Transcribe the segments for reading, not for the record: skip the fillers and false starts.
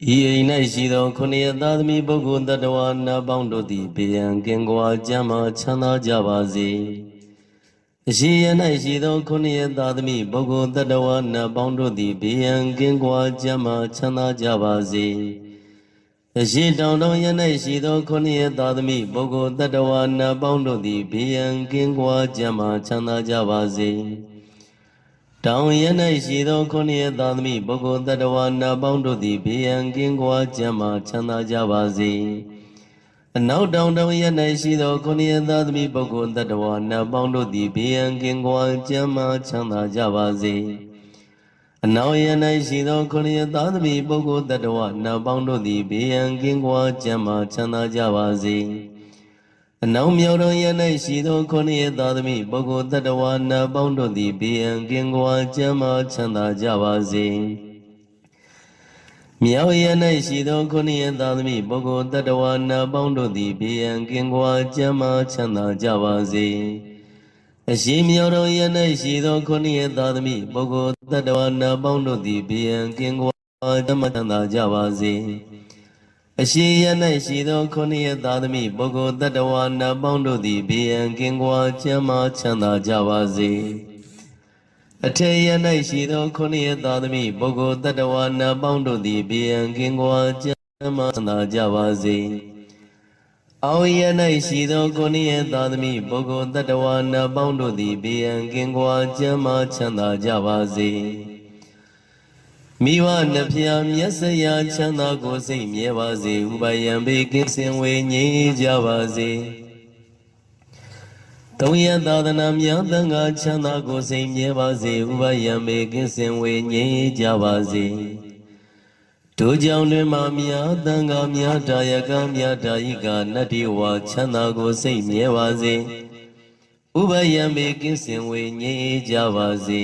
ဤအိမ်၌ရှိသောခုနှစ်ရသားသမီးပုဂ္ဂိုလ်တ attva နာပေါင်းတို့သည်ဘေးရန်ကင်းကွာကျမ်းမာချမ်းသာကြပါစေအရှိရ၌ရှိသောခုနှစ်ရသားသမီးပုဂ္ဂိုလ်တ attva နာပေါင်းတို့သည်ဘေးရန်ကင်းကွာကျမ်းမာချမ်းသာကြပါစေအရှိတောင်တောင်ရ၌ရှိသောခုနှစ်ရသားသမီးပုဂ္ဂိုလ်တ attva နာပေါင်းတို့သည်ဘေးရန်ကင်းကွာကျမ်းမာချမ်းသာကြပါစေတောင်ရ၌ရှိသောခုနှစ်ရသားသမီးပုဂ္ဂိုလ်တ attva နာပေါင်းတို့သည်ဘေးရန်ကင်းကွာကျမ်းမာချမ်းသာကြပါစေအနောက်တောင်တောင်ရ၌ရှိသောခုနှစ်ရသားသမီးပုဂ္ဂိုလ်တ attva နာပေါင်းတို့သည်ဘေးရန်ကင်းကွာကျမ်းမာချမ်းသာကြပါစေအနောက်ရ၌ရှိသောခုနှစ်ရသားသမီးပုဂ္ဂိုလ်တ attva နာပေါင်းတို့သည်ဘေးရန်ကင်းကွာကျမ်းမာချမ်းသာကြပါစေအနောက်မြောက်တော်ရ၌ရှိသောခုနှစ်ရသားသမီးပုဂ္ဂိုလ်တ attva နာပေါင်းတို့သည်ဘေးရန်ကင်းကွာကျမ်းမာချမ်းသာကြပါစေမြောက်ရ၌ရှိသောခုနှစ်ရသားသမီးပုဂ္ဂိုလ်တ attva နာပေါင်းတို့သည်ဘေးရန်ကင်းကွာကျမ်းမာချမ်းသာကြပါစေအရှိမြောက်တော်ရ၌ရှိသောခုနှစ်ရသားသမီးပုဂ္ဂိုလ်တ attva နာပေါင်းတို့သည်ဘေးရန်ကင်းကွာကျမ်းမာချမ်းသာကြပါစေအရှိရ၌ရှိသောခုနှစ်ရသားသမီးပုဂ္ဂိုလ်တ attva နာပေါင်းတို့သည်ဘေးရန်ကင်းကွာကျမ်းမာချမ်းသာကြပါစေအထေရ၌ရှိသောခုနှစ်ရသားသမီးပုဂ္ဂိုလ်တ attva နာပေါင်းတို့သည်ဘေးရန်ကင်းကွာကျမ်းမာချမ်းသာကြပါစေအောက်ရ၌ရှိသောခုနှစ်ရသားသမီးပုဂ္ဂိုလ်တ attva နာပေါင်းတို့သည်ဘေးရန်ကင်းကွာကျမ်းမာချမ်းသာကြပါစေမိဘနှဖျားမျက်စရာချမ်းသာကိုစိတ်မြဲပါစေဥပယံဘေကင်းစင်ဝေငြိမ်းကြပါစေသုံးရသာသနာများသံဃာချမ်းသာကိုစိတ်မြဲပါစေဥပယံဘေကင်းစင်ဝေငြိမ်းကြပါစေတို့ကြောင့်တွင်မှများသံဃာများဒါယကများဒါယိကနတ္တိဝါချမ်းသာကိုစိတ်မြဲပါစေဥပယံဘေကင်းစင်ဝေငြိမ်းကြပါစေ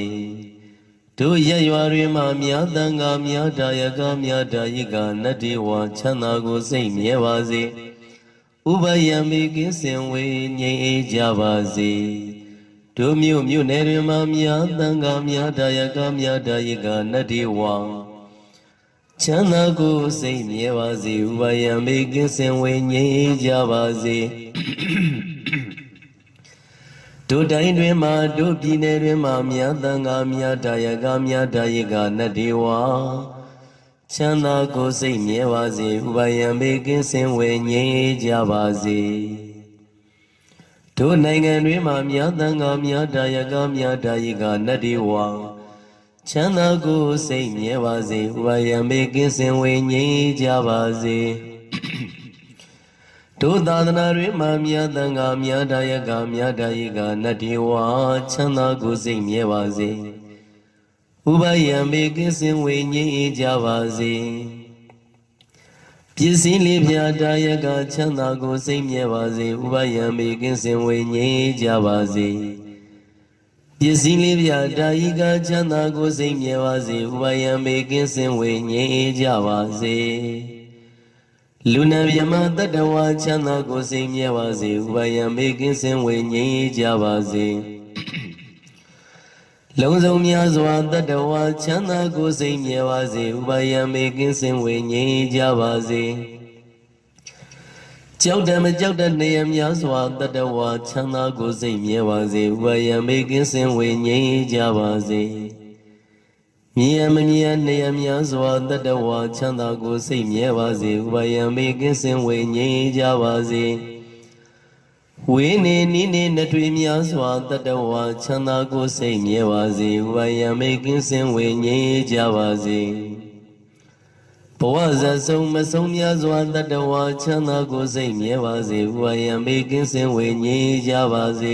တို့ရရွာတွင်မှများသံဃာများဒါယကများဒါယိကနတ္တိဝါချမ်းသာကိုစိတ်မြဲပါစေဥပယံဘေကင်းစင်ဝေငြိမ်းကြပါစေတို့မြို့နယ်တွင်မှများသံဃာများဒါယကများဒါယိကနတ္တိဝါချမ်းသာကိုစိတ်မြဲပါစေဥပယံဘေကင်းစင်ဝေငြိမ်းကြပါစေတို့တိုင်းတွင်မှတို့ပြည်နယ်တွင်မှများသံဃာများဒါယကများဒါယိကနတ္တိဝါချမ်းသာကိုစိတ်မြဲပါစေဥပယံဘေကင်းစင်ဝေငြိမ်းကြပါစေတို့နိုင်ငံတွင်မှများသံဃာများဒါယကများဒါယိကနတ္တိဝါချမ်းသာကိုစိတ်မြဲပါစေဥပယံဘေကင်းစင်ဝေငြိမ်းကြပါစေတို့သာသနာတွင်မှများသံဃာများဒါယကများဒါယိကနတ္တိဝါချမ်းသာကိုစိတ်မြဲပါစေဥပယံဘေကင်းစင်ဝေငြိမ်းကြပါစေပစ္စည်းလေးဖြာဒါယကချမ်းသာကိုစိတ်မြဲပါစေဥပယံဘေကင်းစင်ဝေငြိမ်းကြပါစေပစ္စည်းလေးဖြာဒါယိကချမ်းသာကိုစိတ်မြဲပါစေဥပယံဘေကင်းစင်ဝေငြိမ်းကြပါစေလူနာမြမတ attva ချမ်းသာကိုစိတ်မြဲပါစေဥပယံဘေကင်းစင်ဝေငြိမ်းကြပါစေလုံးစုံများစွာတ attva ချမ်းသာကိုစိတ်မြဲပါစေဥပယံဘေကင်းစင်ဝေငြိမ်းကြပါစေကြောက်တယ်မကြောက်တဲ့နေရာများစွာတ attva ချမ်းသာကိုစိတ်မြဲပါစေဥပယံဘေကင်းစင်ဝေငြိမ်းကြပါစေမြည်မမြည်နေရများစွာတ attva ချမ်းသာကိုစိတ်မြဲပါစေဥပယံဘေကင်းစင်ဝေငြိမ်းကြပါစေဝေနေနိနေနထွေများစွာတ attva ချမ်းသာကိုစိတ်မြဲပါစေဥပယံဘေကင်းစင်ဝေငြိမ်းကြပါစေဘဝဇဆုံးမဆုံးများစွာတ attva ချမ်းသာကိုစိတ်မြဲပါစေဥပယံဘေကင်းစင်ဝေငြိမ်းကြပါစေ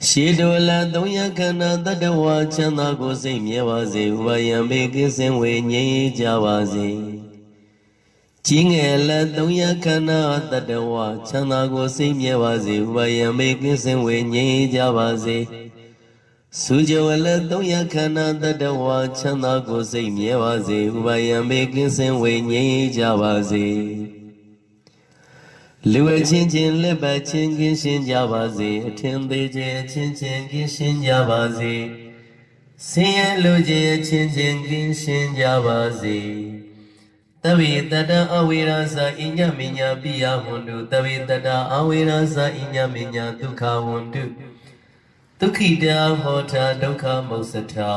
ရှေတောလသုံးရခန္ဓာတ attva ချမ်းသာကိုစိတ်မြဲပါစေဥပယံဘေကင်းစင်ဝေငြိမ်းကြပါစေကြီးငယ်လက်သုံးရခန္ဓာတ attva ချမ်းသာကိုစိတ်မြဲပါစေဥပယံဘေကင်းစင်ဝေငြိမ်းကြပါစေစုကြဝလက်သုံးရခန္ဓာတ attva ချမ်းသာကိုစိတ်မြဲပါစေဥပယံဘေကင်းစင်ဝေငြိမ်းကြပါစေလူအချင်းချင်းလက်ပတ်ချင်းကင်းရှင်းကြပါစေအထင်သေးခြင်းအချင်းချင်းကင်းရှင်းကြပါစေ ဆင်းရဲလိုချင်ချင်းချင်းကင်းရှင်းကြပါစေတဝိတတအဝိရသအိညမညာပိယဝန္တုတဝိတတအဝိရသအိညမညာဒုက္ခဝန္တုဒုက္ခိတဟောတာဒုက္ခမုစ္စထာ